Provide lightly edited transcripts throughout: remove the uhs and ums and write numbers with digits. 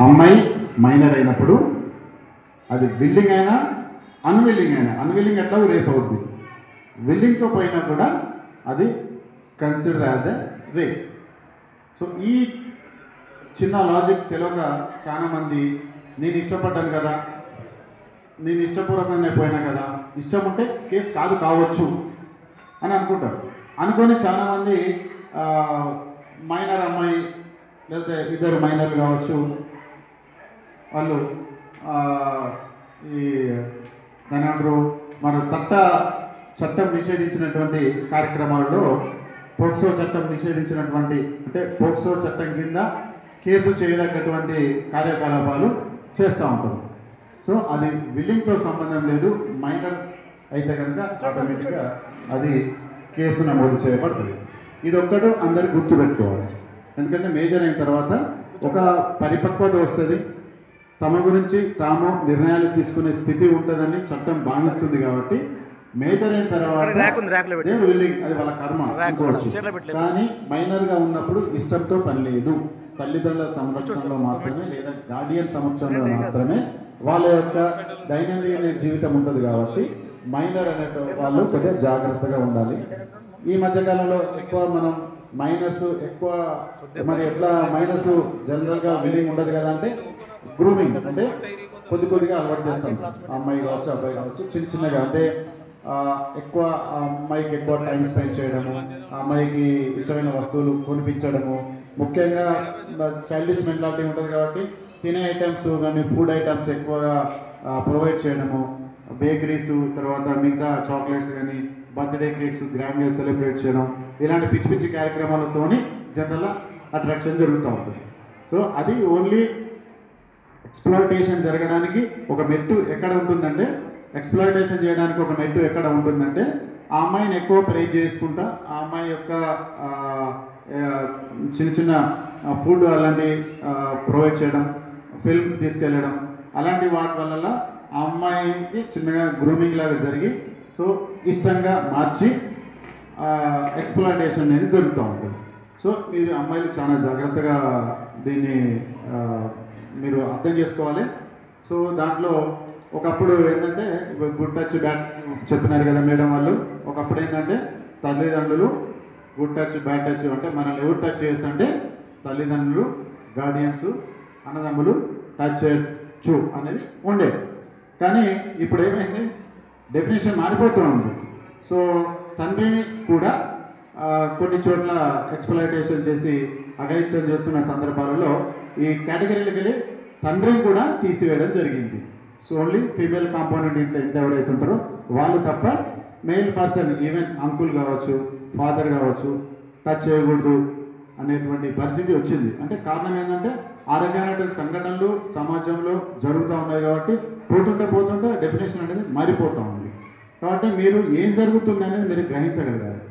అమ్మాయి మైనర్ అయినప్పుడు అది విల్లింగ్ అయినా అన్విల్లింగ్ ఎట్లా రేప్ అవుద్ది, విల్లింగ్తో పోయినా కూడా అది consider as a rape. So ఈ చిన్న లాజిక్ తెలియక చాలామంది నేను ఇష్టపడ్డాను కదా, నేను ఇష్టపూర్వకంగా పోయినా కదా, ఇష్టం ఉంటే కేసు కావచ్చు అని అనుకుంటారు. అనుకొని చాలామంది మైనర్ అమ్మాయి లేకపోతే ఇద్దరు మైనర్లు కావచ్చు, వాళ్ళు ఈ దాని మన చట్టం నిషేధించినటువంటి కార్యక్రమాల్లో పోక్సో చట్టం నిషేధించినటువంటి అంటే పోక్సో చట్టం కింద కేసు చేయదగ్గటువంటి కార్యకలాపాలు చేస్తూ ఉంటారు. సో అది విల్లింగ్తో సంబంధం లేదు, మైనర్ అయితే కనుక ఆటోమేటిక్గా అది కేసు నమోదు చేయబడుతుంది. ఇది ఒక్కడు అందరు గుర్తుపెట్టుకోవాలి. ఎందుకంటే మేజర్ అయిన తర్వాత ఒక పరిపక్వత వస్తుంది, తమ గురించి తాము నిర్ణయాలు తీసుకునే స్థితి ఉంటుందని చట్టం భావిస్తుంది. కాబట్టి మేజర్ అయిన తర్వాత విల్లింగ్ అది వాళ్ళ కర్మ అనుకోవచ్చు. కానీ మైనర్గా ఉన్నప్పుడు ఇష్టంతో పని లేదు, తల్లిదండ్రుల సంరక్షణలో మాత్రమే లేదా గార్డియన్ సంరక్షణలో మాత్రమే వాళ్ళ యొక్క దైనందిన జీవితం ఉంటుంది. కాబట్టి మైనర్ అనే వాళ్ళు కొద్దిగా జాగ్రత్తగా ఉండాలి. ఈ మధ్యకాలంలో ఎక్కువ మనం మైనర్స్ ఎక్కువ మరి ఎట్లా మైనర్స్ జనరల్గా విల్లింగ్ ఉండదు కదా అంటే గ్రూమింగ్ అంటే కొద్దిగా అలవాటు చేస్తాం. అమ్మాయి కావచ్చు అబ్బాయి కావచ్చు చిన్నగా అంటే ఎక్కువ అమ్మాయికి ఎక్కువ టైం స్పెండ్ చేయడము, అమ్మాయికి ఇష్టమైన వస్తువులు కొనిపించడము, ముఖ్యంగా చైల్డిష్ మెంటాలిటీ ఉంటుంది కాబట్టి తినే ఐటమ్స్ కానీ ఫుడ్ ఐటమ్స్ ఎక్కువగా ప్రొవైడ్ చేయడము, బేకరీస్ తర్వాత మిగతా చాక్లెట్స్ కానీ బర్త్డే కేక్స్ గ్రాండ్గా సెలబ్రేట్ చేయడం, ఇలాంటి పిచ్చి కార్యక్రమాలతో జనరల్గా అట్రాక్షన్ జరుగుతూ ఉంటుంది. సో అది ఓన్లీ ఎక్స్ప్లాయిటేషన్ జరగడానికి ఒక మెట్టు ఎక్కడ ఉంటుందంటే ఎక్స్ప్లాయిటేషన్ చేయడానికి ఒక మెట్టు ఎక్కడ ఉంటుందంటే ఆ అమ్మాయిని ఎక్కువ ప్రైజ్ చేసుకుంటా ఆ అమ్మాయి యొక్క చిన్న ఫుడ్ అలాంటి ప్రొవైడ్ చేయడం, ఫిల్మ్ తీసుకెళ్ళడం, అలాంటి వాటి వల్ల ఆ అమ్మాయికి చిన్నగా గ్రూమింగ్ లాగా జరిగి సో ఇష్టంగా మార్చి ఎక్స్ప్లాయిటేషన్ అనేది జరుగుతూ ఉంటుంది. సో మీరు అమ్మాయిలు చాలా జాగ్రత్తగా దీన్ని మీరు అర్థం చేసుకోవాలి. సో దాంట్లో ఒకప్పుడు ఏంటంటే గుడ్ టచ్ బ్యాడ్ చెప్పినారు కదా మేడం వాళ్ళు, ఒకప్పుడు ఏంటంటే తల్లిదండ్రులు గుడ్ టచ్ బ్యాడ్ టచ్ అంటే మనల్ని ఎవరు టచ్ చేయొచ్చు అంటే తల్లిదండ్రులు, గార్డియన్స్, అన్నదమ్ములు టచ్ చేయొచ్చు అనేది ఉండేది. కానీ ఇప్పుడు ఏమైంది, డెఫినేషన్ మారిపోతూ ఉంది. సో తండ్రిని కూడా కొన్ని చోట్ల ఎక్స్ప్లాయిటేషన్ చేసి అఘాయిత్యం చేస్తున్న సందర్భాలలో ఈ కేటగిరీలకు వెళ్ళి తండ్రిని కూడా తీసివేయడం జరిగింది. సో ఓన్లీ ఫీమేల్ కాంపోనెంట్ ఇంట్లో ఎంత ఎవరైతే ఉంటారో వాళ్ళు తప్ప మెయిల్ పర్సన్ ఈవెన్ అంకుల్ కావచ్చు ఫాదర్ కావచ్చు టచ్ చేయకూడదు అనేటువంటి పరిస్థితి వచ్చింది. అంటే కారణం ఏంటంటే ఆ రకమైన సంఘటనలు సమాజంలో జరుగుతూ ఉన్నాయి కాబట్టి పోతుంటే డెఫినేషన్ అనేది మారిపోతూ ఉంది. కాబట్టి మీరు ఏం జరుగుతుంది అనేది మీరు గ్రహించగలగాలి.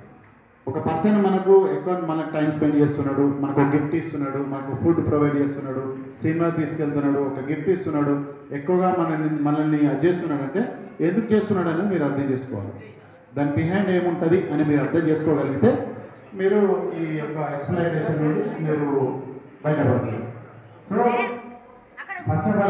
ఒక పర్సన్ మనకు ఎక్కువ మనకు టైం స్పెండ్ చేస్తున్నాడు, మనకు ఒక గిఫ్ట్ ఇస్తున్నాడు, మనకు ఫుడ్ ప్రొవైడ్ చేస్తున్నాడు, సినిమా తీసుకెళ్తున్నాడు, ఒక గిఫ్ట్ ఇస్తున్నాడు, ఎక్కువగా మనల్ని చేస్తున్నాడు అంటే ఎందుకు చేస్తున్నాడు అనేది మీరు అర్థం చేసుకోవాలి. దాని బిహైండ్ ఏముంటుంది అని మీరు అర్థం చేసుకోగలిగితే మీరు ఈ యొక్క ఎక్స్ప్లాయిటేషన్ నుండి మీరు బయటపడతారు. So first of all